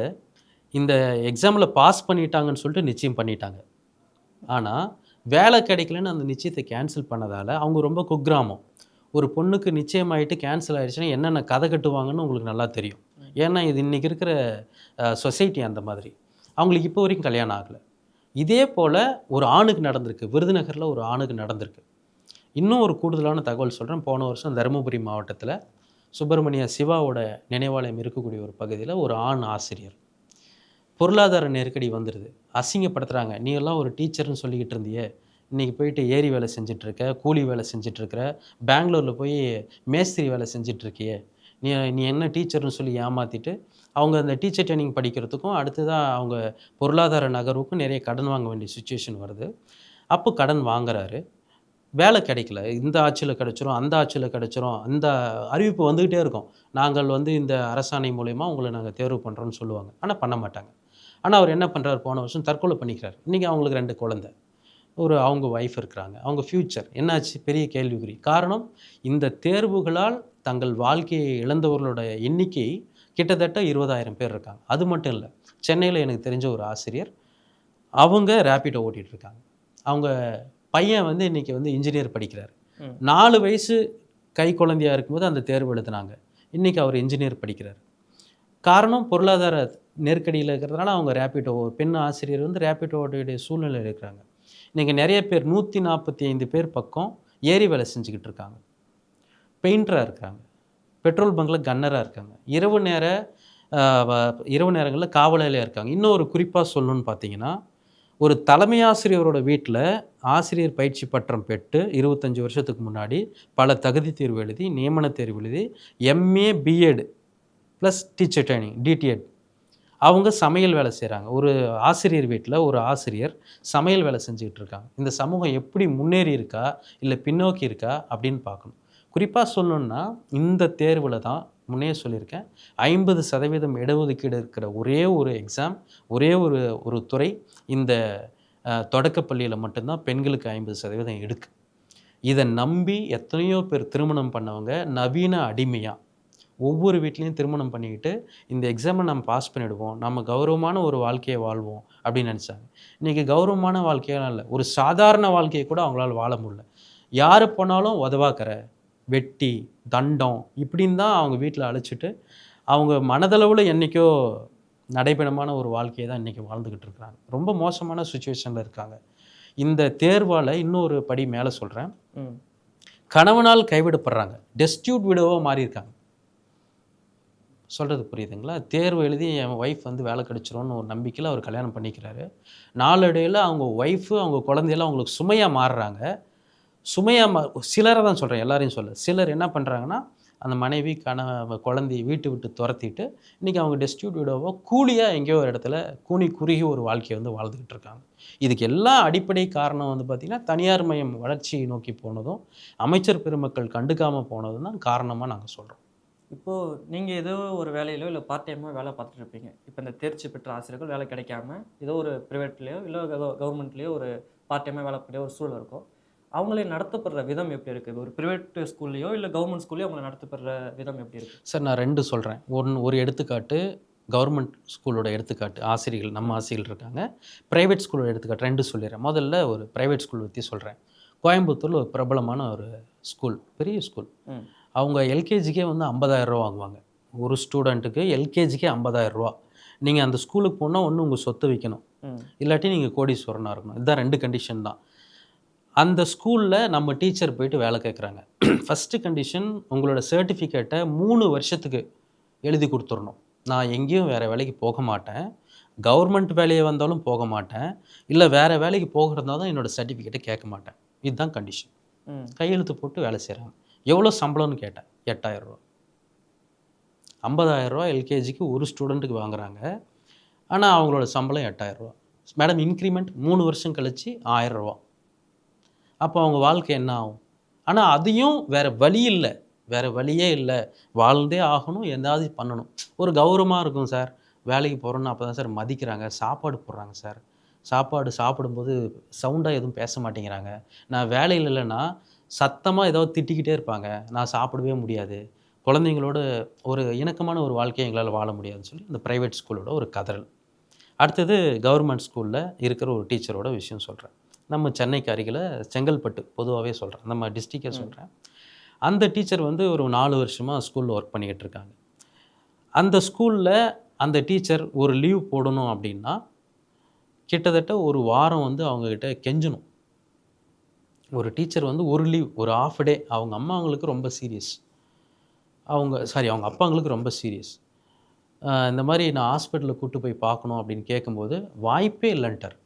இந்த எக்ஸாமில் பாஸ் பண்ணிட்டாங்கன்னு சொல்லிட்டு நிச்சயம் பண்ணிட்டாங்க. ஆனால் வேலை கிடைக்கலன்னு அந்த நிச்சயத்தை கேன்சல் பண்ணதால் அவங்க ரொம்ப குக்கிராமம். ஒரு பொண்ணுக்கு நிச்சயமாயிட்டு கேன்சல் ஆகிடுச்சுன்னா என்னென்ன கதை கட்டுவாங்கன்னு உங்களுக்கு நல்லா தெரியும். ஏன்னா இது இன்றைக்கி இருக்கிற சொசைட்டி அந்த மாதிரி. அவங்களுக்கு இப்போ வரைக்கும் கல்யாணம் ஆகலை. இதே போல் ஒரு ஆணுக்கு நடந்திருக்கு, விருதுநகரில் ஒரு ஆணுக்கு நடந்திருக்கு. இன்னும் ஒரு கூடுதலான தகவல் சொல்கிறேன். போன வருஷம் தருமபுரி மாவட்டத்தில் சுப்பிரமணிய சிவாவோட நினைவாலயம் இருக்கக்கூடிய ஒரு பகுதியில் ஒரு ஆண் ஆசிரியர் பொருளாதார நெருக்கடி வந்துடுது, அசிங்கப்படுத்துகிறாங்க. நீ எல்லாம் ஒரு டீச்சர்னு சொல்லிக்கிட்டு இருந்தியே, இன்றைக்கி போயிட்டு ஏரி வேலை செஞ்சிட்ருக்க, கூலி வேலை செஞ்சிட்ருக்கிற, பெங்களூரில் போய் மேஸ்திரி வேலை செஞ்சிட்ருக்கியே, நீ என்ன டீச்சர்னு சொல்லி ஏமாற்றிட்டு அவங்க அந்த டீச்சர் ட்ரைனிங் படிக்கிறதுக்கும் அடுத்ததாக அவங்க பொருளாதார நகர்வுக்கும் நிறைய கடன் வாங்க வேண்டிய சுச்சுவேஷன் வருது. அப்போ கடன் வாங்குறாரு, வேலை கிடைக்கல. இந்த ஆட்சியில் கிடச்சிரும், அந்த ஆட்சியில் கிடச்சிரும், அந்த அறிவிப்பு வந்துக்கிட்டே இருக்கும். நாங்கள் வந்து இந்த அரசாணை மூலயமா உங்களை நாங்கள் தேர்வு பண்ணுறோன்னு சொல்லுவாங்க. ஆனால் பண்ண மாட்டாங்க. ஆனால் அவர் என்ன பண்ணுறாரு, போன வருஷம் தற்கொலை பண்ணிக்கிறார். இன்றைக்கி அவங்களுக்கு 2 குழந்தை, அவங்க ஒய்ஃப் இருக்கிறாங்க. அவங்க ஃப்யூச்சர் என்னாச்சு? பெரிய கேள்விக்குறி. காரணம், இந்த தேர்வுகளால் தங்கள் வாழ்க்கையை இழந்தவர்களோட எண்ணிக்கை கிட்டத்தட்ட 20,000 பேர் இருக்காங்க. அது மட்டும் இல்லை, சென்னையில் எனக்கு தெரிஞ்ச ஒரு ஆசிரியர், அவங்க ரேப்பிடோ ஓட்டிகிட்ருக்காங்க. அவங்க பையன் வந்து இன்றைக்கி வந்து இன்ஜினியர் படிக்கிறார். 4 வயசு கை குழந்தையாக இருக்கும்போது அந்த தேர்வு எழுதுனாங்க. இன்றைக்கி அவர் இன்ஜினியர் படிக்கிறார். காரணம், பொருளாதார நெருக்கடியில் இருக்கிறதுனால அவங்க ரேப்பிடோ, பெண் ஆசிரியர் வந்து ரேப்பிடோடைய சூழ்நிலையில் இருக்கிறாங்க. இன்றைக்கி நிறைய பேர் 145 பேர் பக்கம் ஏரி வேலை செஞ்சுக்கிட்டு இருக்காங்க, பெயிண்டராக இருக்காங்க, பெட்ரோல் பங்கில் கன்னராக இருக்காங்க, இரவு நேரங்களில் காவலாளியாக இருக்காங்க. இன்னும் ஒரு குறிப்பாக சொல்லணும்னு பார்த்தீங்கன்னா, ஒரு தலைமை ஆசிரியரோட வீட்டில் ஆசிரியர் பயிற்சி பட்டம் பெற்று 25 வருஷத்துக்கு முன்னாடி பல தகுதி தேர்வு எழுதி, நியமன தேர்வு எழுதி, MA BEd plus teacher training DTEd அவங்க சமையல் வேலை செய்கிறாங்க. ஒரு ஆசிரியர் வீட்டில் ஒரு ஆசிரியர் சமையல் வேலை செஞ்சுக்கிட்டு இருக்காங்க. இந்த சமூகம் எப்படி முன்னேறி இருக்கா இல்லை பின்னோக்கி இருக்கா அப்படின்னு பார்க்கணும். குறிப்பாக சொல்லணுன்னா, இந்த தேர்வில் தான் முன்னே சொல்லியிருக்கேன். 50% இடஒதுக்கீடு இருக்கிற ஒரே ஒரு எக்ஸாம், ஒரே ஒரு ஒரு துறை இந்த தொடக்கப் பள்ளியில மட்டும்தான் பெண்களுக்கு 50% இருக்கு. இத நம்பி எத்தனையோ பேர் திருமணம் பண்ணவங்க நவீன அடிமையா, ஒவ்வொரு வீட்லயும் திருமணம் பண்ணிக்கிட்டு, இந்த எக்ஸாம நம்ம பாஸ் பண்ணிடுவோம். நம்ம கௌரவமான ஒரு வாழ்க்கைய வாழ்வோம் அப்படின்னு நெனச்சாங்க. இன்னைக்கு கௌரவமான வாழ்க்கையெல்லாம் இல்ல. ஒரு சாதாரண வாழ்க்கைய கூட அவங்களால வாழ முடியல. யாரு போனாலும் உதவாக்கற, வெட்டி, தண்டம் இப்படின்னு தான் அவங்க வீட்ல அழைச்சுட்டு, அவங்க மனதளவுல என்னைக்கோ நடைபெணமான ஒரு வாழ்க்கைய தான் இன்னைக்கு வாழ்ந்துகிட்டு இருக்கிறாங்க. ரொம்ப மோசமான சிச்சுவேஷன்ல இருக்காங்க. இந்த தேர்வால இன்னொரு படி மேல சொல்றேன். ம். கணவனால் கைவிடப்படுறாங்க. டெஸ்டிட்யூட் விடோவா மாறியிருக்காங்க. சொல்றது புரியுதுங்களா? தேர்வு எழுதி என் ஒய்ஃப் வந்து வேலை கிடைச்சிரும்னு ஒரு நம்பிக்கையில அவர் கல்யாணம் பண்ணிக்கிறாரு. நாளடைவில அவங்க ஒய்ஃபு, அவங்க குழந்தையெல்லாம் அவங்களுக்கு சுமையா மாறுறாங்க. சுமையா சிலர தான் சொல்றேன், எல்லாரையும் சொல்லல. சிலர் என்ன பண்றாங்கன்னா, அந்த மனைவி, குழந்தைய வீட்ட விட்டு தொரத்திட்டு, இன்னைக்கு அவங்க டெஸ்டிட்யூட் விடோவா கூலியா எங்கேயோ ஒரு இடத்துல கூனி குறுகி ஒரு வாழ்க்கைய வந்து வாழ்ந்துகிட்டு இருக்காங்க. இதுக்கு எல்லாம் அடிப்படை காரணம் வந்து பார்த்தீங்கன்னா, தனியார் மயம் வளர்ச்சியை நோக்கி போனதும், அமைச்சர் பெருமக்கள் கண்டுக்காம போனதும் தான் காரணமா நாங்க சொல்றோம். இப்போ நீங்க ஏதோ ஒரு வேலையிலோ இல்ல பார்ட் டைமா வேலை பார்த்துட்டு இருப்பீங்க. இப்ப இந்த தேர்ச்சி பெற்ற ஆசிரியர்கள் வேலை கிடைக்காம, ஏதோ ஒரு பிரைவேட்லயோ இல்ல கவர்மெண்ட்லயோ ஒரு பார்ட் டைமா வேலை பண்ணக்கூடிய ஒரு சூழல் இருக்கும். அவங்களே நடத்தப்படுற விதம் எப்படி இருக்கு? ஒரு பிரைவேட் ஸ்கூல்லயோ இல்ல கவர்மெண்ட் ஸ்கூல்லயோ அவங்கள நடத்தப்படுற விதம் எப்படி இருக்கு? சார் நான் 2 சொல்றேன். ஒரு எடுத்துக்காட்டு கவர்மெண்ட் ஸ்கூலோட எடுத்துக்காட்டு. ஆசிரியர்கள் நம்ம ஆசிரியர்கள் இருக்காங்க. பிரைவேட் ஸ்கூலோட எடுத்துக்காட்டு 2 சொல்லிடுறேன். முதல்ல ஒரு பிரைவேட் ஸ்கூல் பத்தி சொல்றேன். கோயம்புத்தூர்ல ஒரு பிரபலமான ஒரு ஸ்கூல். பெரிய ஸ்கூல். ம். அவங்க எல்கேஜிக்கே வந்து ரூ. 50,000 வாங்குவாங்க. ஒரு ஸ்டூடண்ட்டுக்கு எல்கேஜிக்கே ரூ. 50,000. நீங்க அந்த ஸ்கூலுக்கு போனா ஒண்ணு உங்க சொத்த விக்கணும். ம். இல்லாட்டி நீங்க கோடீஸ்வரனா இருக்கணும். இதுதான் 2 கண்டிஷன் தான். அந்த ஸ்கூல்ல நம்ம டீச்சர் போயிட்டு வேலை கேட்குறாங்க. ஃபர்ஸ்ட்டு கண்டிஷன் உங்களோட சர்டிஃபிகேட்ட 3 வருஷத்துக்கு எழுதி குடுத்துறணும். நான் எங்கேயும் வேற வேலைக்கு போக மாட்டேன். கவர்மெண்ட் வேலையே வந்தாலும் போக மாட்டேன். இல்ல வேற வேலைக்கு போகிறதா தான் என்னோட சர்டிஃபிகேட்ட கேட்க மாட்டேன். இதுதான் கண்டிஷன். ம். கையெழுத்து போட்டு வேலை செய்றாங்க. எவ்வளோ சம்பளம்னு கேட்டேன். ரூ. 8,000 ரூ. 50,000 எல்கேஜிக்கு ஒரு ஸ்டூடண்ட்டுக்கு வாங்குறாங்க. ஆனா அவங்களோட சம்பளம் ரூ. 8,000. மேடம் இன்கிரிமெண்ட் 3 வருஷம் கழிச்சு ரூ. 1,000. அப்போ அவங்க வாழ்க்கை என்ன ஆகும்? ஆனா அதையும் வேற வழி இல்ல. வேற வழியே இல்ல. வாழ்ந்தே ஆகணும். ஏதாவது பண்ணணும். ஒரு கௌரவமா இருக்கும் சார். வேலைக்கு போறோம்னா அப்பதான் சார் மதிக்கிறாங்க. சாப்பாடு போடுறாங்க சார். சாப்பாடு சாப்பிடும்போது சவுண்டா எதுவும் பேச மாட்டேங்கிறாங்க. நான் வேலையில இல்லன்னா, சத்தமா ஏதாவது திட்டிக்கிட்டே இருப்பாங்க. நான் சாப்பிடவே முடியாது. குழந்தைங்களோட ஒரு இணக்கமான ஒரு வாழ்க்கைய எங்களால வாழ முடியாதுன்னு சொல்லி, இந்த பிரைவேட் ஸ்கூலோட ஒரு கதறல். அடுத்தது கவர்மெண்ட் ஸ்கூல்ல இருக்கிற ஒரு டீச்சரோட விஷயம் சொல்றேன். நம்ம சென்னைக்கு அருகில செங்கல்பட்டு பொதுவாவே சொல்றேன். நம்ம டிஸ்ட்ரிக்டே ம். சொல்றேன். அந்த டீச்சர் வந்து ஒரு 4 வருஷமா ஸ்கூல்ல ஒர்க் பண்ணிக்கிட்டு இருக்காங்க. அந்த ஸ்கூல்ல அந்த டீச்சர் ஒரு லீவ் போடணும் அப்படின்னா, கிட்டத்தட்ட ஒரு வாரம் வந்து அவங்ககிட்ட கெஞ்சணும். ஒரு டீச்சர் வந்து ஒரு லீவ், ஒரு ஹால்ஃப் டே அவங்க அம்மாங்களுக்கு ரொம்ப சீரியஸ். அவங்க அப்பாங்களுக்கு ரொம்ப சீரியஸ். இந்த மாரி நான் ஹாஸ்பிட்டல்ல கூட்டு போய் பார்க்கணும் அப்படின்னு கேட்கும்போது, வாய்ப்பே இல்லன்ட்டார்.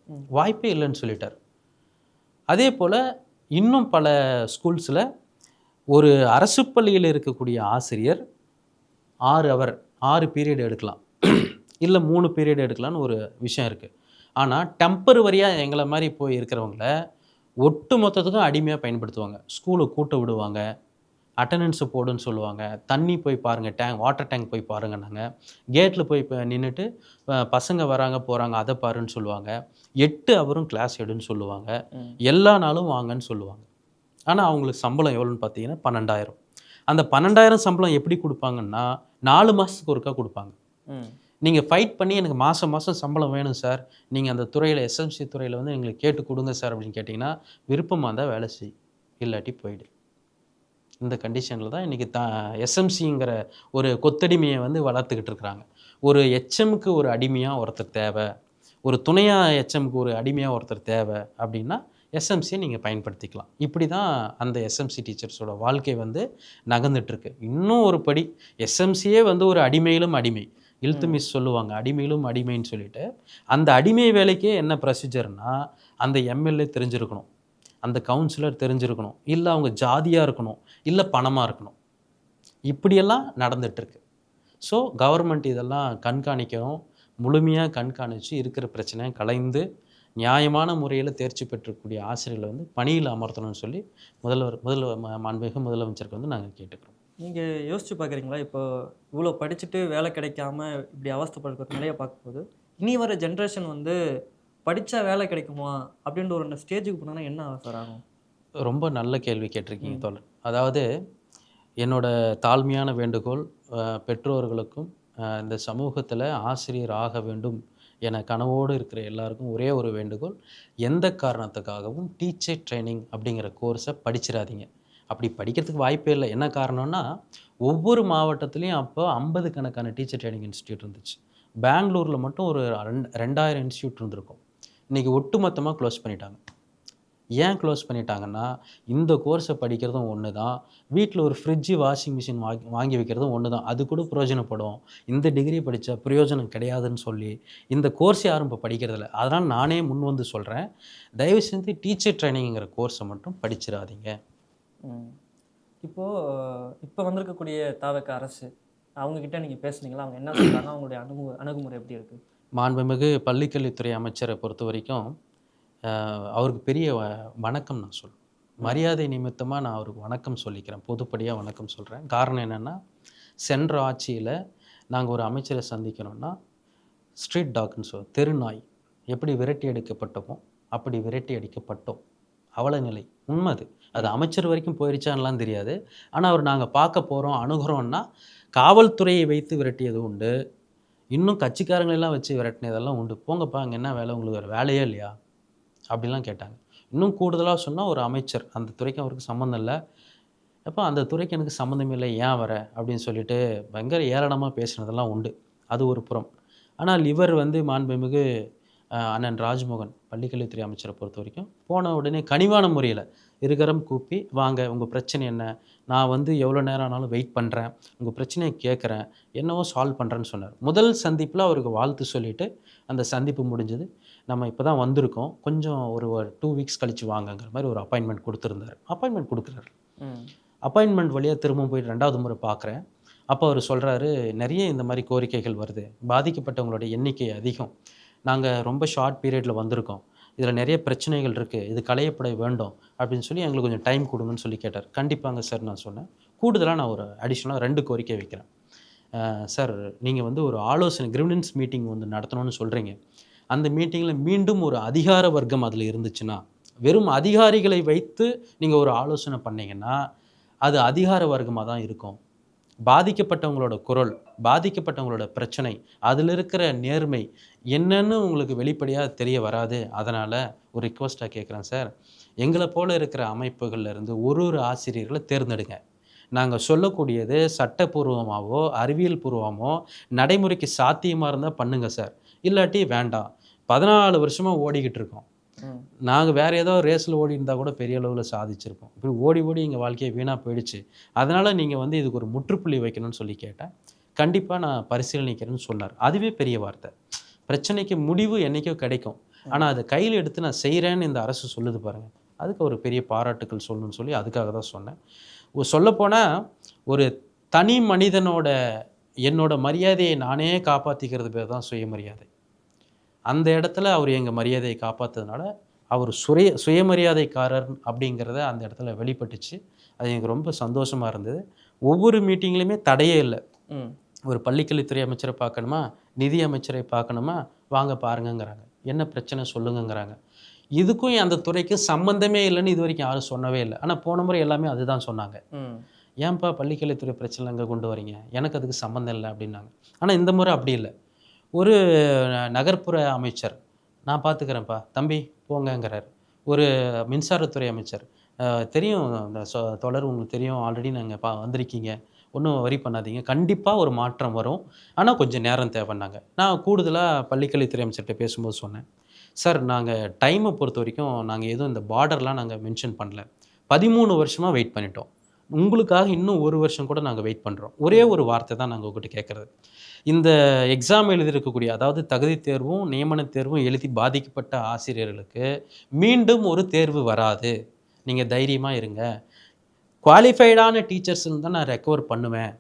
ம். வாய்ப்பே இல்லன்னு சொல்லிட்டார். அதேபோல இன்னும் பல ஸ்கூல்ஸ்ல ஒரு அரசு பள்ளியில இருக்கக்கூடிய ஆசிரியர் 6 பீரியட் எடுக்கலாம். இல்ல 3 பீரியட் எடுக்கலாம்னு ஒரு விஷயம் இருக்கு. ஆனா டெம்பரவரியா எங்கள மாரி போய் இருக்கிறவங்கள ஒட்டு மொத்தத்துக்கும் அடிமையா பயன்படுத்துவாங்க. ஸ்கூல கூட்ட விடுவாங்க. அட்டெண்டன்ஸ் போடுன்னு சொல்லுவாங்க. தண்ணி போய் பாருங்க, வாட்டர் டேங்க் போய் பாருங்கன்னாங்க. கேட்ல போய் நின்னுட்டு பசங்க வராங்க, போறாங்க அத பாருன்னு சொல்லுவாங்க. 8 ஹவரும் கிளாஸ் எடுன்னு சொல்லுவாங்க. ம். எல்லா நாளும் வாங்கன்னு சொல்லுவாங்க. ஆனா அவங்களுக்கு சம்பளம் எவ்வளோன்னு பார்த்தீங்கன்னா 12,000. அந்த 12,000 சம்பளம் எப்படி குடுப்பாங்கன்னா, 4 மாசத்துக்கு ஒருக்கா குடுப்பாங்க. ம். நீங்க ஃபைட் பண்ணி எனக்கு மாசம் மாசம் சம்பளம் வேணும் சார். நீங்க அந்த துறையில எஸ்எம்சி துறையில வந்து எங்களுக்கு கேட்டு குடுங்க சார் அப்படின்னு கேட்டீங்கன்னா, விருப்பமா இருந்தா வேலை செய். இல்லாட்டி போயிடு. இந்த கண்டிஷன்ல தான் இன்னைக்கு எஸ்எம்சிங்கிற ஒரு கொத்தடிமைய வந்து வளர்த்துக்கிட்டு இருக்கிறாங்க. ஒரு எச்எம்க்கு ஒரு அடிமையா ஒருத்தர் தேவ. ஒரு துணையா எச்எம்க்கு ஒரு அடிமையா ஒருத்தர் தேவ அப்படின்னா, எஸ்எம்சிய நீங்க பயன்படுத்திக்கலாம். இப்படி தான் அந்த எஸ்எம்சி டீச்சர்ஸோட வாழ்க்கை வந்து நகர்ந்துட்டு இருக்கு. இன்னும் ஒரு படி எஸ்எம்சியே வந்து ஒரு அடிமையிலும் அடிமை. ம். இல்துமிஸ் சொல்லுவாங்க. அடிமையிலும் அடிமைன்னு சொல்லிட்டு, அந்த அடிமை வேலைக்கே என்ன ப்ரொசீஜர்னா, அந்த எம்எல்ஏ தெரிஞ்சிருக்கணும். அந்த கவுன்சிலர் தெரிஞ்சிருக்கணும். இல்ல அவங்க ஜாதியா இருக்கணும். இல்ல பணமா இருக்கணும். இப்படியெல்லாம் நடந்துட்டு இருக்கு. ஸோ கவர்மெண்ட் இதெல்லாம் கண்காணிக்கணும். முழுமையா கண்காணிச்சு இருக்கிற பிரச்சனைய களைந்து, நியாயமான முறையில தேர்ச்சி பெற்றக்கூடிய ஆசிரியர்கள வந்து பணியில அமர்த்தணும்னு சொல்லி மாண்புமிகு முதலமைச்சருக்கு வந்து நாங்க கேட்டுக்கிறோம். நீங்கள் யோசிச்சு பார்க்குறீங்களா? இப்போ இவ்வளோ படிச்சுட்டு வேலை கிடைக்காம இப்படி அவஸ்தைப்படுற நிலைய பார்க்கும்போது, இனி வர ஜென்ரேஷன் வந்து படிச்சா வேலை கிடைக்குமா? அப்படின்ற ஒரு ஸ்டேஜுக்கு போனாங்கன்னா என்ன சார் ஆகும்? ரொம்ப நல்ல கேள்வி கேட்டிருக்கீங்க ம். தோழர். அதாவது என்னோட தாழ்மையான வேண்டுகோள் பெற்றோர்களுக்கும், இந்த சமூகத்தில ஆசிரியர் ஆக வேண்டும் என கனவோடு இருக்கிற எல்லாருக்கும் ஒரே ஒரு வேண்டுகோள், எந்த காரணத்துக்காகவும் டீச்சர் ட்ரெய்னிங் அப்படிங்கிற கோர்ஸ படிச்சிறாதீங்க. அப்படி படிக்கிறதுக்கு வாய்ப்பே இல்ல. என்ன காரணம்னா, ஒவ்வொரு மாவட்டத்திலயும் அப்போ 50 கணக்கான டீச்சர் ட்ரெய்னிங் இன்ஸ்டிடியூட் இருந்துச்சு. பெங்களூர்ல மட்டும் ஒரு 2000 இன்ஸ்டிடியூட் இருந்திருக்கும். இன்னைக்கு ஒட்டுமொத்தமா க்ளோஸ் பண்ணிட்டாங்க. ஏன் க்ளோஸ் பண்ணிட்டாங்கன்னா, இந்த கோர்ஸ படிக்கிறதும் ஒண்ணு தான். வீட்ல ஒரு ஃப்ரிட்ஜ், வாஷிங் மிஷின் வாங்கி வைக்கிறதும் ஒண்ணு தான். அது கூட பிரயோஜனப்படும். இந்த டிகிரி படிச்சா பிரயோஜனம் கிடையாதுன்னு சொல்லி, இந்த கோர்ஸ் யாரும் இப்ப படிக்கிறதில்ல. அதனால நானே முன் வந்து சொல்றேன். தயவு செஞ்சு டீச்சர் ட்ரெய்னிங்கிற கோர்ஸ மட்டும் படிச்சிறாதீங்க. ம். இப்போ இப்போ வந்திருக்கக்கூடிய தாவக அரசு, அவங்க கிட்ட நீங்க பேசுனீங்களா? அவங்க என்ன சொல்றாங்க? அவங்களுடைய அணுகுமுறை எப்படி இருக்கு? மாண்புமிகு பள்ளிக்கல்வித்துறை அமைச்சர பொறுத்தவரைக்கும், அவருக்கு பெரிய வணக்கம் நான் சொல்லுவேன். ம். மரியாதை நிமித்தமா நான் அவருக்கு வணக்கம் சொல்லிக்கிறேன். பொதுப்படையா வணக்கம் சொல்றேன். காரணம் என்னன்னா, சென்ற ஆட்சியில நாங்க ஒரு அமைச்சர சந்திக்கணும்னா, ஸ்ட்ரீட் டாக்ன்னு தெரு நாய் எப்படி விரட்டி அடிக்கப்பட்டோமோ, அப்படி விரட்டி அடிக்கப்பட்டோம். அவல நிலை. உண்ம அது. அது ம். அமைச்சர் வரைக்கும் போயிருச்சான்லாம் தெரியாது. ஆனா, அவர் நாங்க பார்க்க போறோம், அணுகுறோம்னா, காவல்துறையை வைத்து விரட்டியது உண்டு. இன்னும் கட்சிக்காரங்களெல்லாம் வச்சு விரட்டினதெல்லாம் உண்டு. "போங்கப்பா, அங்க என்ன வேலை? உங்களுக்கு வேற வேலையே இல்லையா?" அப்படிலாம் கேட்டாங்க. இன்னும் கூடுதலா சொன்னா, ஒரு அமைச்சர், அந்த துறைக்கும் அவருக்கும் சம்மந்தம் இல்ல. "எப்பா அந்த துறைக்கு எனக்கு சம்மந்தமே இல்ல. ஏன் வர?" அப்படின்னு சொல்லிட்டு பயங்கர ஏளனமா பேசினதெல்லாம் உண்டு. அது ஒரு புறம். ஆனால் இவர் வந்து மாண்புமிகு அண்ணன் ராஜ்மோகன் பள்ளிக்கல்வித்துறை அமைச்சர பொறுத்தவரைக்கும், போன உடனே கனிவான முறையில இருகரம் கூப்பி, "வாங்க உங்க பிரச்சனை என்ன? நான் வந்து எவ்வளோ நேரம் ஆனாலும் வெயிட் பண்றேன். உங்க பிரச்சனைய கேட்குறேன். என்னவோ சால்வ் பண்றேன்னு" சொன்னார். முதல் சந்திப்புல அவருக்கு வாழ்த்து சொல்லிட்டு, அந்த சந்திப்பு முடிஞ்சது. "நம்ம இப்ப தான் வந்திருக்கோம். கொஞ்சம் ஒரு 2 வீக்ஸ் கழிச்சு வாங்கங்கிற" மாரி ஒரு அப்பாயின்ட்மென்ட் குடுத்திருந்தாரு. அப்பாயின்ட்மென்ட் குடுக்குறாரு. ம். அப்பாயின்ட்மென்ட் வழியா திரும்பவும் போய் 2வது முறை பார்க்குறேன். அப்ப அவரு சொல்றாரு, "நெறைய இந்த மாரி கோரிக்கைகள் வருது. பாதிக்கப்பட்டவங்களோட எண்ணிக்கை அதிகம். நாங்க ரொம்ப ஷார்ட் பீரியட்ல வந்திருக்கோம். இதுல நெறைய பிரச்சனைகள் இருக்கு. இது களையப்பட வேண்டும்." அப்படின்னு சொல்லி எங்களுக்கு கொஞ்சம் டைம் குடுங்கன்னு சொல்லி கேட்டார். "கண்டிப்பாங்க சார்" நான் சொன்னேன். கூடுதலா நான் ஒரு அடிஷனலா 2 கோரிக்கை வைக்கிறேன். சார், நீங்க வந்து ஒரு ஆலோசனை கிரிவனன்ஸ் மீட்டிங் வந்து நடத்தணும்னு சொல்றீங்க. அந்த மீட்டிங்ல மீண்டும் ஒரு அதிகார வர்க்கம் அதுல இருந்துச்சுன்னா, வெறும் அதிகாரிகளை வைத்து நீங்க ஒரு ஆலோசனை பண்ணீங்கன்னா, அது அதிகார வர்க்கமா தான் இருக்கும். பாதிக்கப்பட்டவங்களோட குரல், பாதிக்கப்பட்டவங்களோட பிரச்சனை, அதில இருக்கிற நேர்மை என்னன்னு உங்களுக்கு வெளிப்படையா தெரிய வராது. அதனால ஒரு ரிக்வெஸ்ட்டா கேட்குறேன் சார். எங்கள போல இருக்கிற அமைப்புகள்ல இருந்து ஒரு ஒரு ஆசிரியர்கள தேர்ந்தெடுங்க. நாங்க சொல்லக்கூடியது சட்டப்பூர்வமாவோ, அறிவியல் பூர்வமோ, நடைமுறைக்கு சாத்தியமா இருந்தா பண்ணுங்க சார். இல்லாட்டி வேண்டாம். 14 வருஷமா ஓடிக்கிட்டு இருக்கோம். ம். நாங்க வேற ஏதோ ரேஸ்ல ஓடியிருந்தா கூட பெரிய அளவுல சாதிச்சிருப்போம். இப்படி ஓடி, ஓடி எங்க வாழ்க்கையே வீணா போயிடுச்சு. அதனால நீங்க வந்து இதுக்கு ஒரு முற்றுப்புள்ளி வைக்கணும்னு சொல்லி கேட்டேன். கண்டிப்பா நான் பரிசீலனிக்கிறேன்னு சொன்னார். அதுவே பெரிய வார்த்தை. பிரச்சனைக்கு முடிவு என்னைக்கோ கிடைக்கும். ஆனா, ம். அத கையில எடுத்து நான் செய்றேன்னு இந்த அரசு சொல்லுது பாருங்க. அதுக்கு ஒரு பெரிய பாராட்டுக்கள் சொல்லணும்னு சொல்லி அதுக்காக தான் சொன்னேன். சொல்லப்போனா, ஒரு தனி மனிதனோட என்னோட மரியாதையை நானே காப்பாத்திக்கிறது பேர் தான் சுயமரியாதை. அந்த இடத்துல அவரு எங்க மரியாதைய காப்பாத்துனதுனால, அவரு சுயமரியாதைக்காரர் அப்படிங்கிறத அந்த இடத்துல வெளிப்பட்டுச்சு. அது எனக்கு ரொம்ப சந்தோஷமா இருந்தது. ஒவ்வொரு மீட்டிங்லயுமே தடையே இல்ல. ம். ஒரு பள்ளிக்கல்வித்துறை அமைச்சர பார்க்கணுமா? நிதி அமைச்சரை பார்க்கணுமா? வாங்க பாருங்கங்கிறாங்க. என்ன பிரச்சனை சொல்லுங்கங்கிறாங்க. இதுக்கும் அந்த துறைக்கும் சம்மந்தமே இல்லன்னு இதுவரைக்கும் யாரும் சொன்னவே இல்ல. ஆனா போன முறை எல்லாமே அதுதான் சொன்னாங்க. ம். "ஏன்பா பள்ளிக்கல்வித்துறை பிரச்சனை அங்க கொண்டு வரீங்க? எனக்கு அதுக்கு சம்மந்தம் இல்ல" அப்படின்னாங்க. ஆனா இந்த முறை அப்படி இல்ல. ஒரு நகர்ப்புற அமைச்சர், "நான் பார்த்துக்கிறேன்ப்பா, தம்பி போங்கங்கிறாரு." ஒரு மின்சாரத்துறை அமைச்சர், தெரியும் இந்த தோழர் உங்களுக்கு தெரியும் ஆல்ரெடி நாங்க வந்திருக்கீங்க. ஒண்ணும் வொரி பண்ணாதீங்க. கண்டிப்பா ஒரு மாற்றம் வரும். ஆனா கொஞ்சம் நேரம் தேவைன்னாங்க." நான் கூடுதலா பள்ளிக்கல்வித்துறை அமைச்சர்ட்ட பேசும்போது சொன்னேன், "சார், நாங்க டைம பொறுத்தவரைக்கும் நாங்க எதுவும் இந்த பார்டர்லாம் நாங்க மென்ஷன் பண்ணல. 13 வருஷமா வெயிட் பண்ணிட்டோம். உங்களுக்காக இன்னும் 1 வருஷம் கூட நாங்க வெயிட் பண்றோம். ஒரே ம். ஒரு வார்த்தை தான் நாங்க உங்ககிட்ட கேட்கறது. இந்த எக்ஸாம் எழுதியிருக்கக்கூடிய அதாவது தகுதித் தேர்வும், நியமனத் தேர்வும் எழுதி பாதிக்கப்பட்ட ஆசிரியர்களுக்கு மீண்டும் ஒரு தேர்வு வராது. நீங்க தைரியமா இருங்க. குவாலிஃபைடான டீச்சர்ஸ்ன்னு தான் நான் ரெக்கவர் பண்ணுவேன்.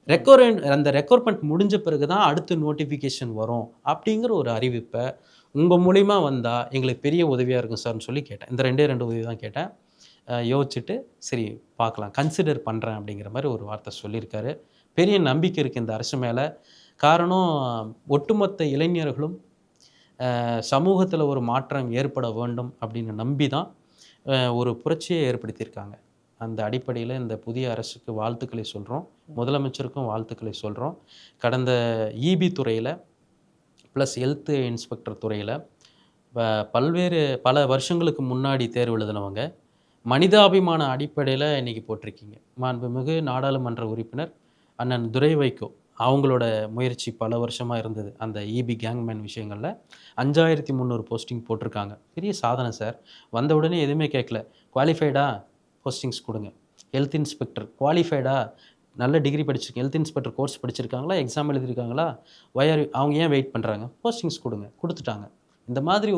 ம். அந்த ரெக்ரூட்மெண்ட் முடிஞ்ச பிறகு தான் அடுத்த நோட்டிஃபிகேஷன் வரும். அப்படிங்கிற ஒரு அறிவிப்ப உங்க மூலியமா வந்தா எங்களுக்கு பெரிய உதவியா இருக்கும் சார்ன்னு சொல்லி கேட்டேன். இந்த 2 உதவி தான் கேட்டேன். யோசிச்சுட்டு சரி பார்க்கலாம், கன்சிடர் பண்ணுறேன் அப்படிங்கிற மாதிரி ஒரு வார்த்தை சொல்லியிருக்காரு. பெரிய நம்பிக்கை இருக்குது இந்த அரசு மேலே. காரணம், ஒட்டுமொத்த இளைஞர்களும் சமூகத்தில் ஒரு மாற்றம் ஏற்பட வேண்டும் அப்படின்னு நம்பி தான் ஒரு புரட்சியை ஏற்படுத்தியிருக்காங்க. அந்த அடிப்படையில் இந்த புதிய அரசுக்கு வாழ்த்துக்களை சொல்கிறோம். முதலமைச்சருக்கும் வாழ்த்துக்களை சொல்கிறோம். கடந்த இபி துறையில் ப்ளஸ் ஹெல்த் இன்ஸ்பெக்டர் துறையில் பல்வேறு பல வருஷங்களுக்கு முன்னாடி தேர்வு எழுதினவங்க மனிதாபிமான அடிப்படையில் இன்றைக்கி போட்டிருக்கீங்க. மாண்புமிகு நாடாளுமன்ற உறுப்பினர் அண்ணன் துரை வைகோ அவங்களோட முயற்சி பல வருஷமாக இருந்தது. அந்த இபி கேங்மேன் விஷயங்களில் 5300 போஸ்டிங் போட்டிருக்காங்க. பெரிய சாதனை சார். வந்த உடனே எதுவுமே கேட்கல. குவாலிஃபைடா போஸ்டிங்ஸ் கொடுங்க. ஹெல்த் இன்ஸ்பெக்டர் குவாலிஃபைடா, நல்ல டிகிரி படிச்சிருக்கேன், ஹெல்த் இன்ஸ்பெக்டர் கோர்ஸ் படிச்சிருக்காங்களா, எக்ஸாம் எழுதியிருக்காங்களா, அவங்க ஏன் வெயிட் பண்ணுறாங்க, போஸ்டிங்ஸ் கொடுங்க. கொடுத்துட்டாங்க. இந்த மாதிரி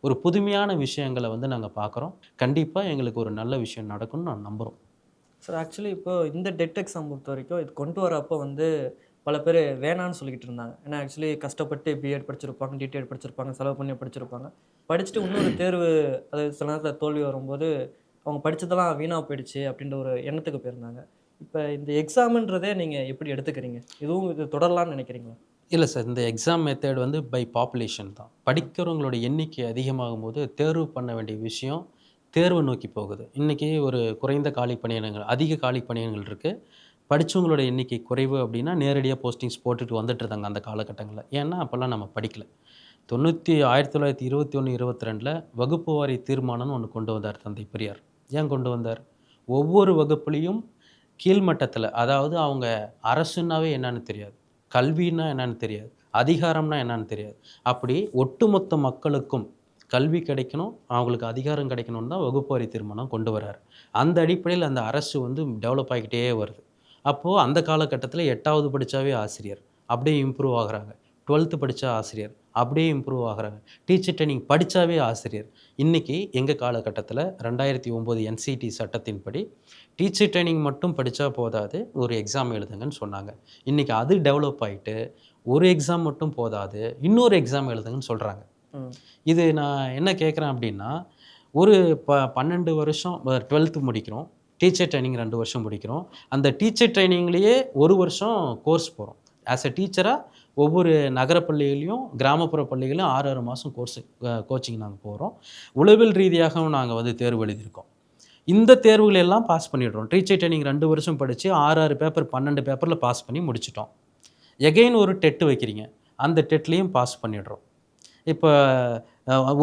ஒரு புதுமையான விஷயங்களை வந்து நாங்கள் பார்க்குறோம். கண்டிப்பாக எங்களுக்கு ஒரு நல்ல விஷயம் நடக்கும்னு நான் நம்புகிறோம். சார் ஆக்சுவலி இப்போ இந்த டெட் எக்ஸாம் பொறுத்த வரைக்கும் இது கொண்டு வரப்போ வந்து பல பேர் வேணான்னு சொல்லிக்கிட்டு இருந்தாங்க. ஏன்னா ஆக்சுவலி கஷ்டப்பட்டு பிஎட் படிச்சிருப்பாங்க, டிடிஎட் படிச்சிருப்பாங்க, செலவு பண்ணி படிச்சிருப்பாங்க. படிச்சுட்டு இன்னொரு தேர்வு அது சில நேரத்தில் தோல்வி வரும்போது அவங்க படித்ததெல்லாம் வீணாக போயிடுச்சு அப்படின்ற ஒரு எண்ணத்துக்கு போயிருந்தாங்க. இப்போ இந்த எக்ஸாமுன்றதே நீங்கள் எப்படி எடுத்துக்கிறீங்க? இது தொடரலான்னு நினைக்கிறீங்களா? இல்லை சார், இந்த எக்ஸாம் மெத்தட் வந்து பை பாப்புலேஷன் தான். படிக்கிறவங்களோட எண்ணிக்கை அதிகமாகும் போது தேர்வு பண்ண வேண்டிய விஷயம் தேர்வு நோக்கி போகுது. இன்றைக்கி ஒரு குறைந்த காலி பணியிடங்கள், அதிக காலி பணியிடங்கள் இருக்குது. படித்தவங்களோட எண்ணிக்கை குறைவு அப்படின்னா நேரடியாக போஸ்டிங்ஸ் போட்டுட்டு வந்துட்டு இருந்தாங்க அந்த காலகட்டங்களில். ஏன்னா அப்போல்லாம் நம்ம படிக்கல. 1921 22 வகுப்பு வாரி தீர்மானம்னு ஒன்று கொண்டு வந்தார் தந்தை பெரியார். ஏன் கொண்டு வந்தார்? ஒவ்வொரு வகுப்புலேயும் கீழ்மட்டத்தில், அதாவது அவங்க அரசுன்னாவே என்னன்னு தெரியாது, கல்வின்னா என்னன்னு தெரியாது, அதிகாரம்னா என்னன்னு தெரியாது, அப்படி ஒட்டுமொத்த மக்களுக்கும் கல்வி கிடைக்கணும், அவங்களுக்கு அதிகாரம் கிடைக்கணும்னு தான் வகுப்பு வாரி தீர்மானம் கொண்டு வர்றாரு. அந்த அடிப்படையில் அந்த அரசு வந்து டெவலப் ஆகிக்கிட்டே வருது. அப்போது அந்த காலகட்டத்தில் 8வது படித்தாவே ஆசிரியர், அப்படியே இம்ப்ரூவ் ஆகுறாங்க. 12th படித்தா ஆசிரியர், அப்படியே இம்ப்ரூவ் ஆகுறாங்க. டீச்சர் ட்ரைனிங் படித்தாவே ஆசிரியர். இன்றைக்கி எங்கள் காலகட்டத்தில் 2009 என்சிடி சட்டத்தின்படி டீச்சர் ட்ரைனிங் மட்டும் படித்தா போதாது, ஒரு எக்ஸாம் எழுதுங்கன்னு சொன்னாங்க. இன்றைக்கி அது டெவலப் ஆகிட்டு ஒரு எக்ஸாம் மட்டும் போதாது, இன்னொரு எக்ஸாம் எழுதுங்கன்னு சொல்கிறாங்க. இது நான் என்ன கேட்குறேன் அப்படின்னா, ஒரு 12 வருஷம் 12th முடிக்கிறோம், டீச்சர் ட்ரைனிங் 2 வருஷம் முடிக்கிறோம். அந்த டீச்சர் ட்ரைனிங்லேயே 1 வருஷம் கோர்ஸ் போகிறோம். ஆஸ் எ டீச்சராக ஒவ்வொரு நகர பள்ளிகளையும் கிராமப்புற பள்ளிகளையும் 6 மாதம் கோச்சிங் நாங்கள் போகிறோம். உளவியல் ரீதியாகவும் நாங்கள் வந்து தேர்வு எழுதியிருக்கோம். இந்த தேர்வுகளை எல்லாம் பாஸ் பண்ணிடுறோம். டீச்சர் ட்ரைனிங் 2 வருஷம் படித்து 6 பேப்பர் 12 பேப்பரில் பாஸ் பண்ணி முடிச்சிட்டோம். எகெயின் ஒரு டெட்டு வைக்கிறீங்க, அந்த டெட்லேயும் பாஸ் பண்ணிடுறோம். இப்போ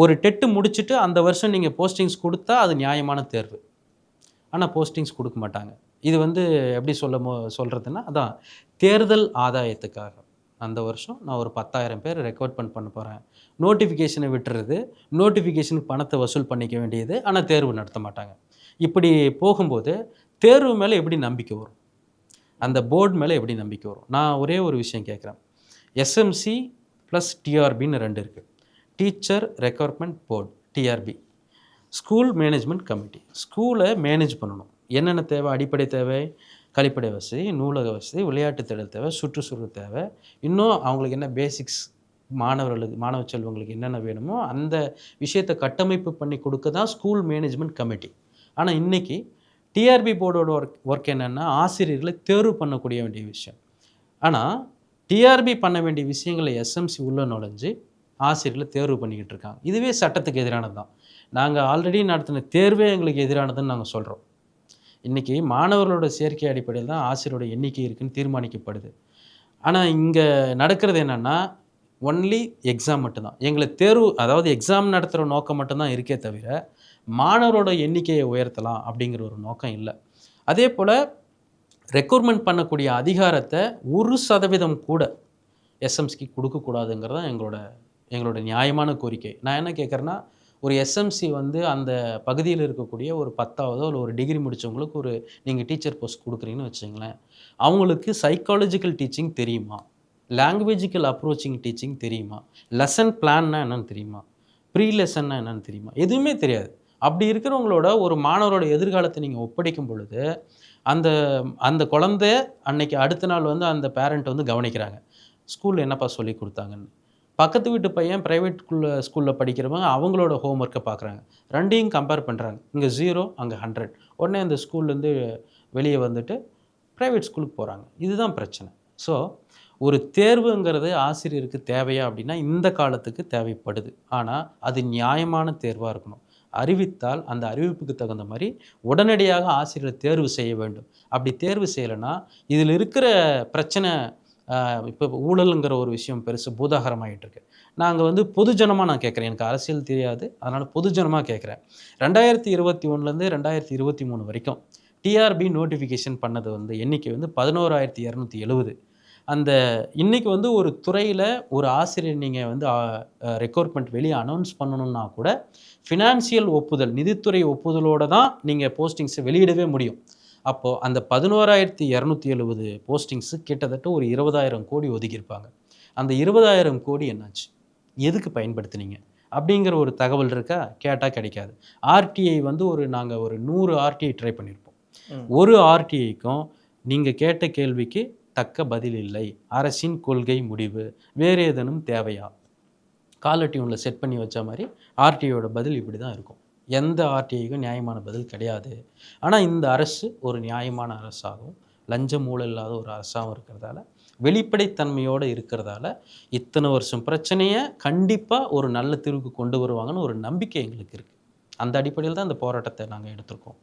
ஒரு டெட்டு முடிச்சுட்டு அந்த வருஷம் நீங்கள் போஸ்டிங்ஸ் கொடுத்தா அது நியாயமான தேர்வு. ஆனால் போஸ்டிங்ஸ் கொடுக்க மாட்டாங்க. இது வந்து எப்படி சொல்கிறதுன்னா, அதான் தேர்தல் ஆதாயத்துக்காக. அந்த வருஷம் நான் ஒரு 10,000 பேர் ரெக்ரூட்மெண்ட் பண்ண போகிறேன், நோட்டிஃபிகேஷனை விட்டுறது, நோட்டிஃபிகேஷனுக்கு பணத்தை வசூல் பண்ணிக்க வேண்டியது, ஆனால் தேர்வு நடத்த மாட்டாங்க. இப்படி போகும்போது தேர்வு மேலே எப்படி நம்பிக்கை வரும்? அந்த போர்டு மேலே எப்படி நம்பிக்கை வரும்? நான் ஒரே ஒரு விஷயம் கேட்குறேன். எஸ்எம்சி ப்ளஸ் டிஆர்பின்னு 2 இருக்குது. Teacher recruitment board, TRB. School management committee. ஸ்கூலை மேனேஜ் பண்ணணும். என்னென்ன தேவை? அடிப்படை தேவை, கழிப்படை வசதி, நூலக வசதி, விளையாட்டு திடல் தேவை, சுற்றுச்சூழல் தேவை, இன்னும் அவங்களுக்கு என்ன பேசிக்ஸ், மாணவ செல்வங்களுக்கு என்னென்ன வேணுமோ அந்த விஷயத்தை கட்டமைப்பு பண்ணி கொடுக்க தான் ஸ்கூல் மேனேஜ்மெண்ட் கமிட்டி. ஆனால் இன்றைக்கி டிஆர்பி போர்டோட ஒர்க் என்னென்னா ஆசிரியர்களை தேர்வு பண்ணக்கூடிய வேண்டிய விஷயம். ஆனால் டிஆர்பி பண்ண வேண்டிய விஷயங்களை எஸ்எம்சி உள்ள நுழைஞ்சு ஆசிரியர்களை தேர்வு பண்ணிக்கிட்டு இருக்காங்க. இதுவே சட்டத்துக்கு எதிரானது தான். நாங்கள் ஆல்ரெடி நடத்தின தேர்வே எங்களுக்கு எதிரானதுன்னு நாங்கள் சொல்கிறோம். இன்றைக்கி மாணவர்களோட சேர்க்கை அடிப்படையில் தான் ஆசிரியரோட எண்ணிக்கை இருக்குதுன்னு தீர்மானிக்கப்படுது. ஆனால் இங்கே நடக்கிறது என்னென்னா, ஒன்லி எக்ஸாம் மட்டும்தான். எங்களை தேர்வு, அதாவது எக்ஸாம் நடத்துகிற நோக்கம் மட்டும்தான் இருக்கே தவிர மாணவரோட எண்ணிக்கையை உயர்த்தலாம் அப்படிங்கிற ஒரு நோக்கம் இல்லை. அதே போல் ரெக்ரூட்மெண்ட் பண்ணக்கூடிய அதிகாரத்தை 1% கூட எஸ்எம்சிக்கு கொடுக்கக்கூடாதுங்கிறது தான் எங்களோட நியாயமான கோரிக்கை. நான் என்ன கேட்குறேன்னா, ஒரு எஸ்எம்சி வந்து அந்த பகுதியில் இருக்கக்கூடிய ஒரு 10ஆவதோ இல்லை ஒரு டிகிரி முடித்தவங்களுக்கு ஒரு நீங்கள் டீச்சர் போஸ்ட் கொடுக்குறீங்கன்னு வச்சுங்களேன், அவங்களுக்கு சைக்காலஜிக்கல் டீச்சிங் தெரியுமா, லாங்குவேஜிக்கல் அப்ரோச்சிங் டீச்சிங் தெரியுமா, லெசன் பிளான்னா என்னென்னு தெரியுமா, ப்ரீ லெசன்னா என்னென்னு தெரியுமா, எதுவுமே தெரியாது. அப்படி இருக்கிறவங்களோட ஒரு மாணவரோட எதிர்காலத்தை நீங்கள் ஒப்படைக்கும் பொழுது அந்த குழந்தை அன்னைக்கு அடுத்த நாள் வந்து அந்த பேரண்ட் வந்து கவனிக்கிறாங்க, ஸ்கூலில் என்னப்பா சொல்லி கொடுத்தாங்கன்னு. பக்கத்து வீட்டு பையன் பிரைவேட் ஸ்கூலில் படிக்கிறவங்க அவங்களோட ஹோம் ஒர்க்கை பார்க்குறாங்க. 2யும் கம்பேர் பண்ணுறாங்க. இங்கே 0 அங்கே 100. உடனே அந்த ஸ்கூல்லேருந்து வெளியே வந்துட்டு பிரைவேட் ஸ்கூலுக்கு போகிறாங்க. இதுதான் பிரச்சனை. ஸோ ஒரு தேர்வுங்கிறது ஆசிரியருக்கு தேவையா அப்படின்னா இந்த காலத்துக்கு தேவைப்படுது. ஆனால் அது நியாயமான தேர்வாக இருக்கணும். அறிவித்தால் அந்த அறிவிப்புக்கு தகுந்த மாதிரி உடனடியாக ஆசிரியர் தேர்வு செய்ய வேண்டும். அப்படி தேர்வு செய்யலைன்னா இதில் இருக்கிற பிரச்சனை இப்போ ஊழலுங்கிற ஒரு விஷயம் பெருசு பூதாகரமாயிட்டு இருக்கு. நாங்கள் வந்து பொதுஜனமாக நான் கேட்குறேன். எனக்கு அரசியல் தெரியாது. அதனால் பொதுஜனமாக கேட்குறேன். 2021லேருந்து 2023 வரைக்கும் டிஆர்பி நோட்டிஃபிகேஷன் பண்ணது வந்து எண்ணிக்கை வந்து 11,270. அந்த இன்னைக்கு வந்து ஒரு துறையில் ஒரு ஆசிரியர் நீங்கள் வந்து ரெக்ரூட்மெண்ட் வெளியே அனௌன்ஸ் பண்ணணும்னா கூட ஃபினான்சியல் ஒப்புதல், நிதித்துறை ஒப்புதலோடு தான் நீங்கள் போஸ்டிங்ஸை வெளியிடவே முடியும். அப்போது அந்த 11,270 போஸ்டிங்ஸு கிட்டத்தட்ட ஒரு 20,000 கோடி ஒதுக்கியிருப்பாங்க. அந்த 20,000 கோடி என்னாச்சு? எதுக்கு பயன்படுத்துனீங்க? அப்படிங்கிற ஒரு தகவல் இருக்கா? கேட்டால் கிடைக்காது. ஆர்டிஐ வந்து நாங்கள் ஒரு 100 ஆர்டிஐ ட்ரை பண்ணியிருப்போம். ஒரு ஆர்டிஐக்கும் நீங்கள் கேட்ட கேள்விக்கு தக்க பதில் இல்லை. அரசின் கொள்கை முடிவு வேறு ஏதேனும் தேவையா? காலர் டியூனில் செட் பண்ணி வச்ச மாதிரி ஆர்டிஐயோட பதில் இப்படி தான் இருக்கும். எந்த ஆர்டிஐக்கும் நியாயமான பதில் கிடையாது. ஆனால் இந்த அரசு ஒரு நியாயமான அரசாகவும் லஞ்சம் ஊழல் இல்லாத ஒரு அரசாகவும் இருக்கிறதால, வெளிப்படைத்தன்மையோடு இருக்கிறதால இத்தனை வருஷம் பிரச்சனையை கண்டிப்பாக ஒரு நல்ல தீர்வுக்கு கொண்டு வருவாங்கன்னு ஒரு நம்பிக்கை எங்களுக்கு இருக்குது. அந்த அடிப்படையில் தான் இந்த போராட்டத்தை நாங்கள் எடுத்திருக்கோம்.